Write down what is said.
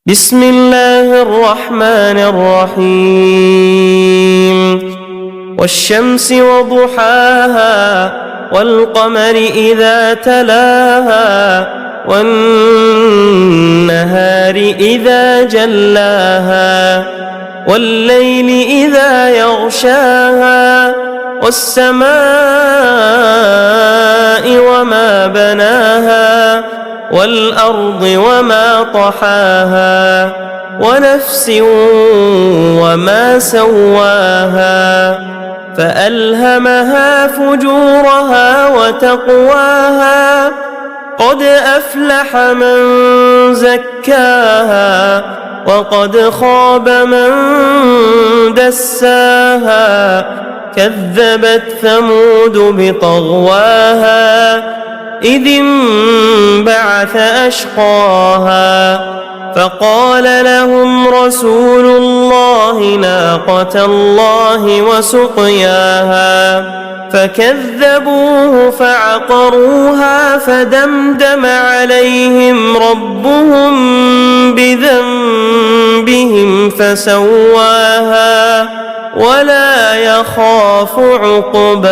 بسم الله الرحمن الرحيم والشمس وضحاها والقمر إذا تلاها والنهار إذا جلاها والليل إذا يغشاها والسماء وما بناها والأرض وما طحاها ونفس وما سواها فألهمها فجورها وتقواها قد أفلح من زكاها وقد خاب من دساها كذبت ثمود بطغواها إذ انبعث أشقاها فقال لهم رسول الله ناقة الله وسقياها فكذبوه فعقروها فدمدم عليهم ربهم بذنبهم فسواها ولا يخاف عقباها.